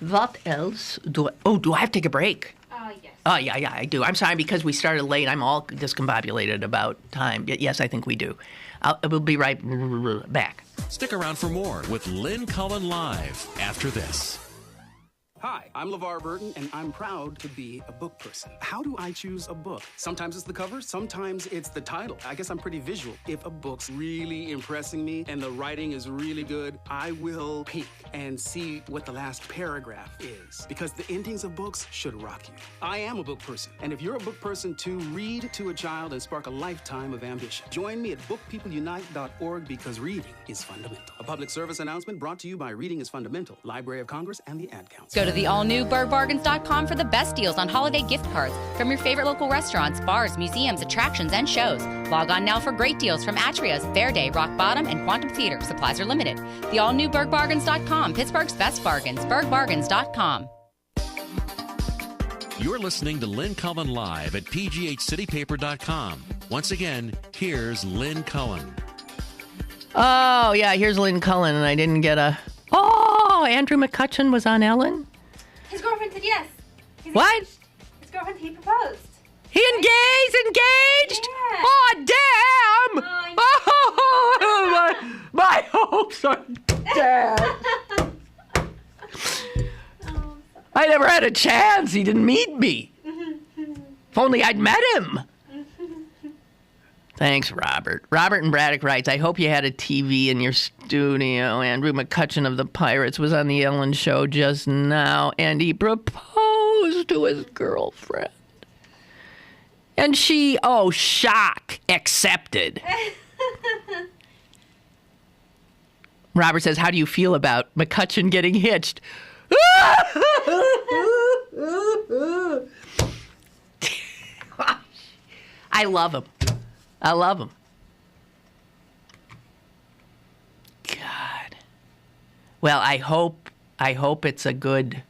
What else do I have to take a break? Yes. Oh, yeah, I do. I'm sorry, because we started late. I'm all discombobulated about time. Yes, I think we do. We'll be right back. Stick around for more with Lynn Cullen Live after this. Hi, I'm LeVar Burton, and I'm proud to be a book person. How do I choose a book? Sometimes it's the cover, sometimes it's the title. I guess I'm pretty visual. If a book's really impressing me and the writing is really good, I will peek and see what the last paragraph is, because the endings of books should rock you. I am a book person, and if you're a book person too, read to a child and spark a lifetime of ambition. Join me at bookpeopleunite.org, because reading is fundamental. A public service announcement brought to you by Reading is Fundamental, Library of Congress, and the Ad Council. Go to the all-new bergbargains.com for the best deals on holiday gift cards from your favorite local restaurants, bars, museums, attractions, and shows. Log on now for great deals from Atria's, Fair Day, Rock Bottom, and Quantum Theater. Supplies are limited. The all-new bergbargains.com, Pittsburgh's best bargains, bergbargains.com. You're listening to Lynn Cullen Live at pghcitypaper.com. Once again, here's Lynn Cullen. Oh, yeah, here's Lynn Cullen, and I didn't get a... Oh, Andrew McCutchen was on Ellen? His girlfriend said yes. What? Engaged. His girlfriend, he proposed. He engaged? Yeah. Oh, damn! Oh, my hopes are dead. I never had a chance. He didn't meet me. If only I'd met him. Thanks, Robert. Robert in Braddock writes, I hope you had a TV in your studio. Andrew McCutchen of the Pirates was on the Ellen Show just now, and he proposed to his girlfriend. And she, shock, accepted. Robert says, how do you feel about McCutchen getting hitched? I love him. I love him. God. Well, I hope it's a good...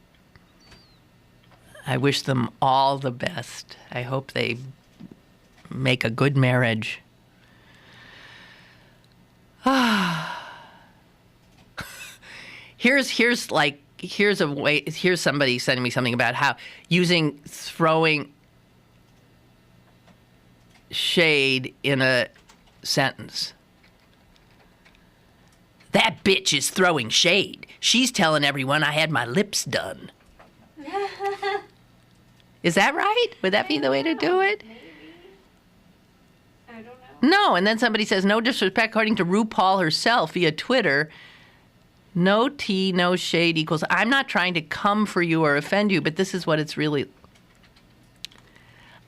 I wish them all the best. I hope they make a good marriage. Here's somebody sending me something about how throwing shade in a sentence. That bitch is throwing shade. She's telling everyone I had my lips done. Is that right? Would that be the way to do it? Maybe. I don't know. No, and then somebody says, no disrespect, according to RuPaul herself via Twitter, no tea, no shade equals... I'm not trying to come for you or offend you, but this is what it's really...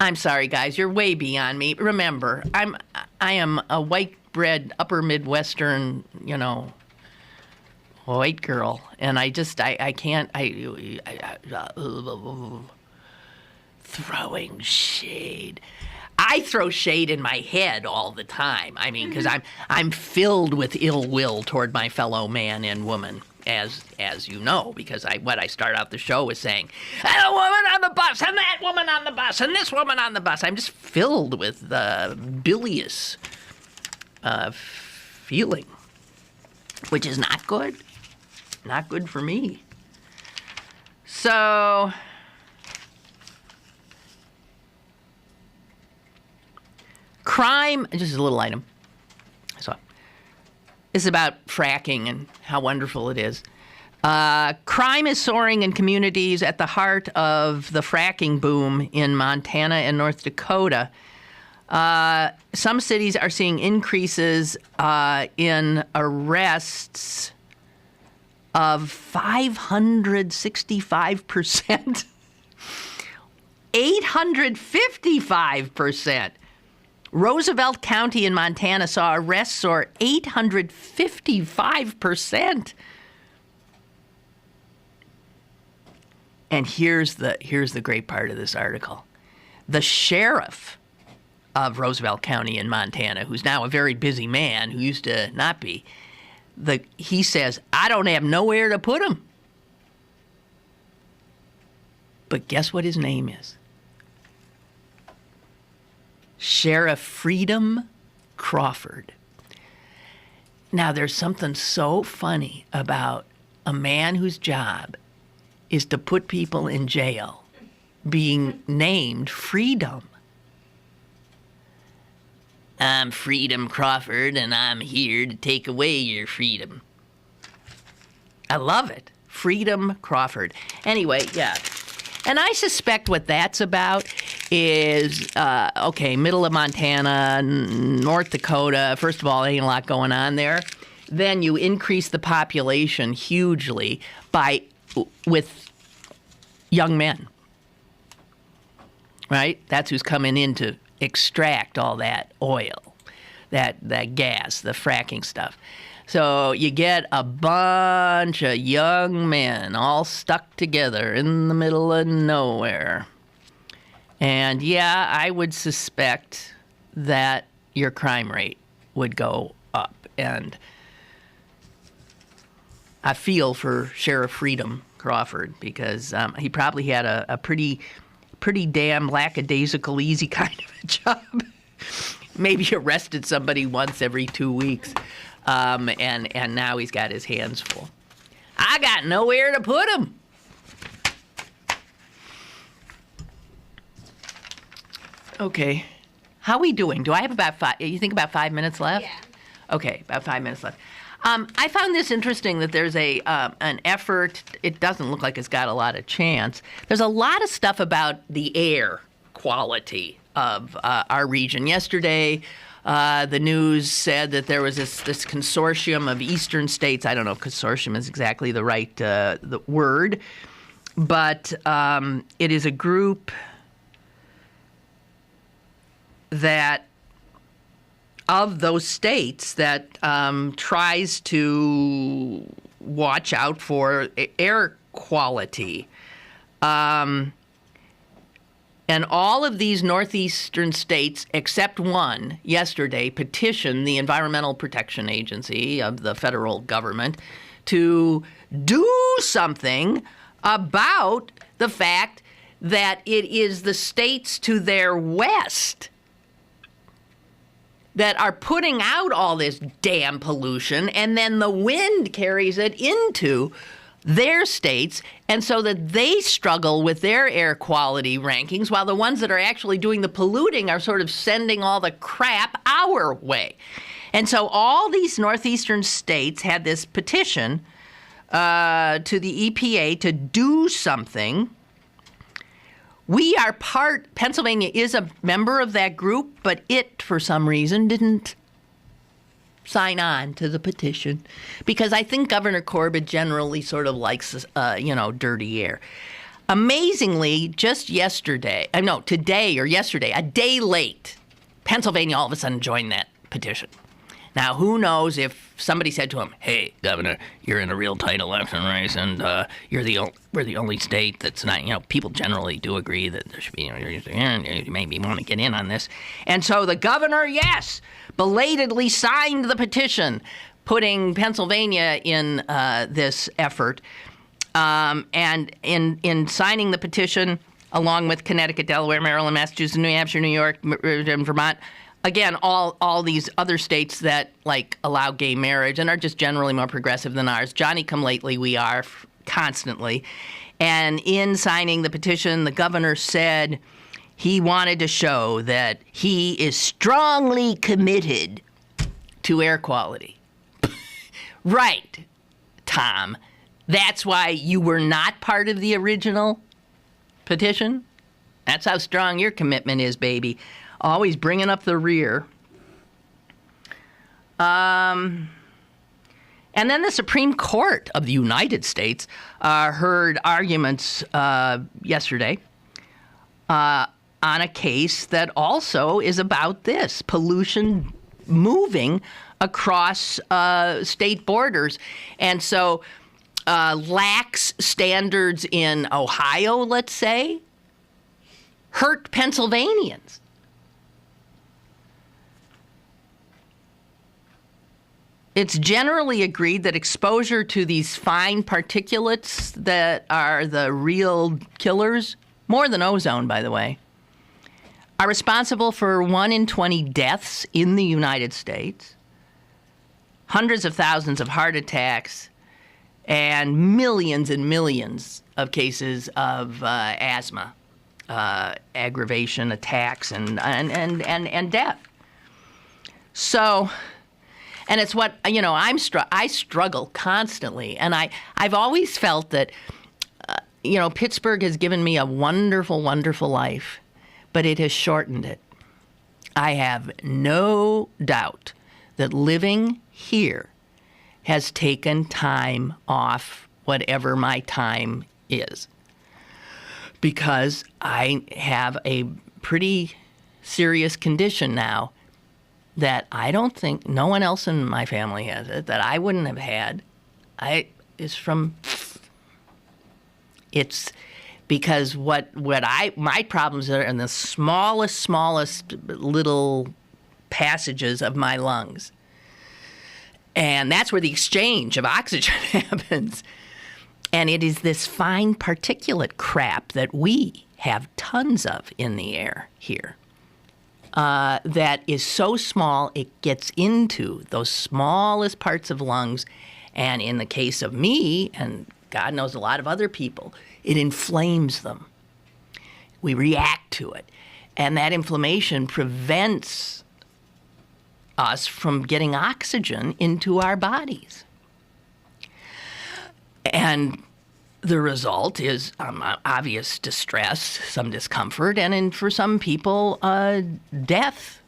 I'm sorry, guys. You're way beyond me. Remember, I am a white bread, upper Midwestern, white girl, and I can't. Throwing shade. I throw shade in my head all the time. I mean, because I'm filled with ill will toward my fellow man and woman, as you know, because what I start out the show with saying, and a woman on the bus, and that woman on the bus, and this woman on the bus. I'm just filled with bilious feeling, which is not good. Not good for me. So, crime, just a little item. So, this is about fracking and how wonderful it is. Crime is soaring in communities at the heart of the fracking boom in Montana and North Dakota. Some cities are seeing increases in arrests of 565%, 855%. Roosevelt County in Montana saw arrests soar 855%. And here's the great part of this article. The sheriff of Roosevelt County in Montana, who's now a very busy man, who used to not be, he says, I don't have nowhere to put him. But guess what his name is? Sheriff Freedom Crawford. Now, there's something so funny about a man whose job is to put people in jail being named Freedom. I'm Freedom Crawford, and I'm here to take away your freedom. I love it. Freedom Crawford. Anyway, yeah. And I suspect what that's about is, middle of Montana, North Dakota. First of all, ain't a lot going on there. Then you increase the population hugely with young men. Right? That's who's coming in to extract all that oil, that gas, the fracking stuff. So you get a bunch of young men all stuck together in the middle of nowhere. And yeah, I would suspect that your crime rate would go up. And I feel for Sheriff Freedom Crawford because he probably had a pretty damn lackadaisical, easy kind of a job. Maybe arrested somebody once every 2 weeks. And now he's got his hands full. I got nowhere to put him. Okay. How we doing? Do I have about 5 minutes left? Yeah. Okay, about 5 minutes left. I found this interesting that there's an effort. It doesn't look like it's got a lot of chance. There's a lot of stuff about the air quality of our region. Yesterday, the news said that there was this consortium of eastern states. I don't know if consortium is exactly the right the word, but it is a group that of those states that tries to watch out for air quality. And all of these northeastern states, except one, yesterday petitioned the Environmental Protection Agency of the federal government to do something about the fact that it is the states to their west that are putting out all this damn pollution, and then the wind carries it into their states, and so that they struggle with their air quality rankings, while the ones that are actually doing the polluting are sort of sending all the crap our way. And so all these northeastern states had this petition to the EPA to do something. Pennsylvania is a member of that group, but it, for some reason, didn't sign on to the petition because I think Governor Corbett generally sort of likes, dirty air. Amazingly, just today or yesterday, a day late, Pennsylvania all of a sudden joined that petition. Now, who knows if somebody said to him, "Hey, Governor, you're in a real tight election race, and we're the only state that's not." People generally do agree that there should be. You maybe want to get in on this, and so the governor, yes, belatedly signed the petition, putting Pennsylvania in this effort, and in signing the petition, along with Connecticut, Delaware, Maryland, Massachusetts, New Hampshire, New York, and Vermont. Again, all these other states that allow gay marriage and are just generally more progressive than ours. Johnny-come-lately we are constantly. And in signing the petition, the governor said he wanted to show that he is strongly committed to air quality. Right, Tom. That's why you were not part of the original petition? That's how strong your commitment is, baby. Always bringing up the rear. And then the Supreme Court of the United States heard arguments yesterday on a case that also is about this, pollution moving across state borders. And so lax standards in Ohio, let's say, hurt Pennsylvanians. It's generally agreed that exposure to these fine particulates that are the real killers, more than ozone, by the way, are responsible for 1 in 20 deaths in the United States, hundreds of thousands of heart attacks, and millions of cases of asthma, aggravation, attacks, and death. So... And it's what, I struggle constantly. And I've always felt that, Pittsburgh has given me a wonderful, wonderful life, but it has shortened it. I have no doubt that living here has taken time off whatever my time is, because I have a pretty serious condition now that I don't think no one else in my family has it, that I wouldn't have had. It's because my problems are in the smallest little passages of my lungs. And that's where the exchange of oxygen happens. And it is this fine particulate crap that we have tons of in the air here. That is so small it gets into those smallest parts of lungs, and in the case of me, and God knows a lot of other people, it inflames them. We react to it, and that inflammation prevents us from getting oxygen into our bodies. And the result is obvious distress, some discomfort, and for some people, death.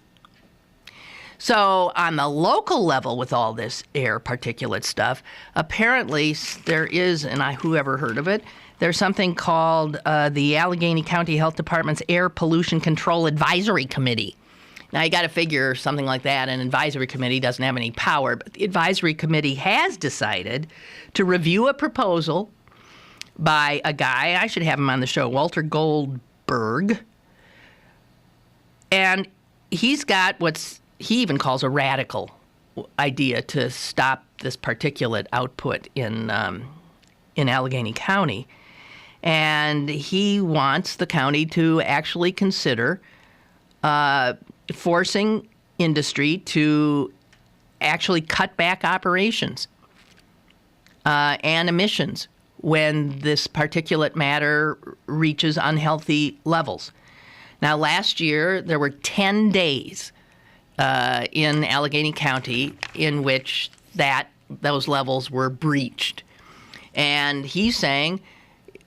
So on the local level with all this air particulate stuff, apparently there is, and whoever heard of it, there's something called the Allegheny County Health Department's Air Pollution Control Advisory Committee. Now, you got to figure something like that. An advisory committee doesn't have any power, but the advisory committee has decided to review a proposal by a guy, I should have him on the show, Walter Goldberg. And he's got what he even calls a radical idea to stop this particulate output in Allegheny County. And he wants the county to actually consider forcing industry to actually cut back operations and emissions when this particulate matter reaches unhealthy levels. Now, last year, there were 10 days in Allegheny County in which those levels were breached. And he's saying,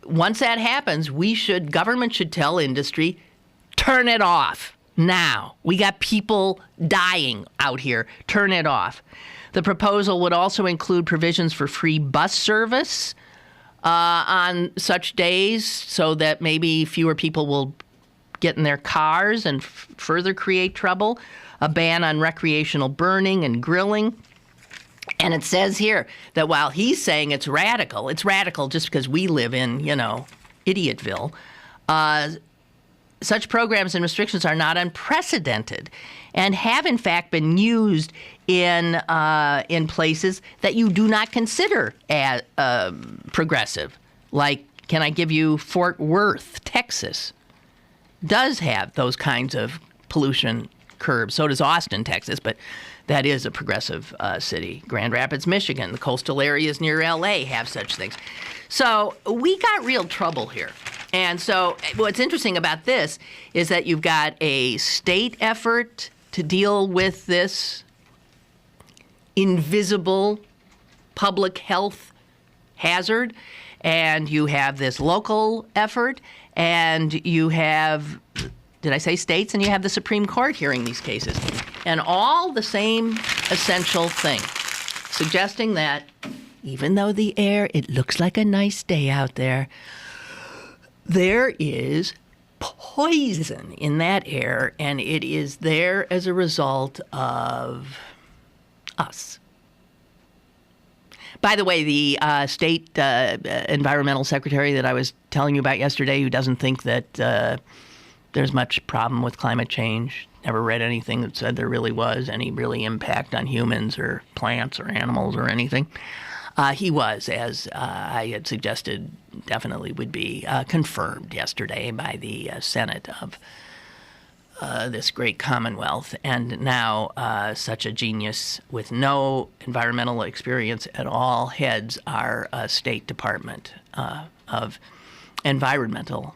once that happens, government should tell industry, turn it off now. We got people dying out here. Turn it off. The proposal would also include provisions for free bus service on such days so that maybe fewer people will get in their cars and further create trouble, a ban on recreational burning and grilling. And it says here that while he's saying it's radical just because we live in, Idiotville. Such programs and restrictions are not unprecedented and have, in fact, been used in places that you do not consider as progressive. Like, can I give you Fort Worth, Texas? Does have those kinds of pollution curbs. So does Austin, Texas, but that is a progressive city. Grand Rapids, Michigan, the coastal areas near L.A. have such things. So we got real trouble here. And so what's interesting about this is that you've got a state effort to deal with this invisible public health hazard, and you have this local effort, and you have, did I say states? And you have the Supreme Court hearing these cases. And all the same essential thing, suggesting that even though the air, it looks like a nice day out there, there is poison in that air, and it is there as a result of us. By the way, the state environmental secretary that I was telling you about yesterday, who doesn't think that there's much problem with climate change, never read anything that said there really was any really impact on humans or plants or animals or anything. He was, as I had suggested, definitely would be confirmed yesterday by the Senate of this great Commonwealth. And now such a genius with no environmental experience at all heads our State Department of Environmental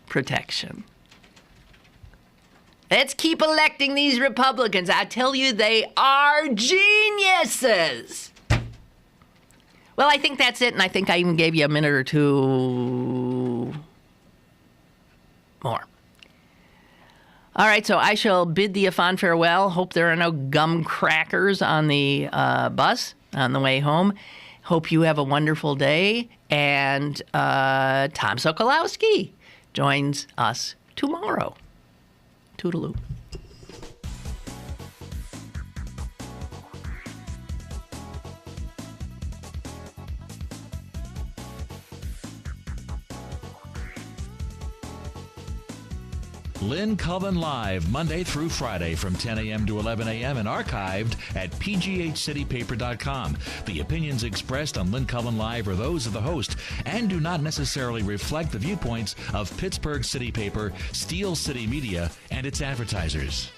Protection. Let's keep electing these Republicans. I tell you, they are geniuses. Well, I think that's it, and I think I even gave you a minute or two more. All right, so I shall bid thee a fond farewell. Hope there are no gum crackers on the bus on the way home. Hope you have a wonderful day, and Tom Sokolowski joins us tomorrow. Toodaloo. Lynn Cullen Live, Monday through Friday from 10 a.m. to 11 a.m. and archived at pghcitypaper.com. The opinions expressed on Lynn Cullen Live are those of the host and do not necessarily reflect the viewpoints of Pittsburgh City Paper, Steel City Media, and its advertisers.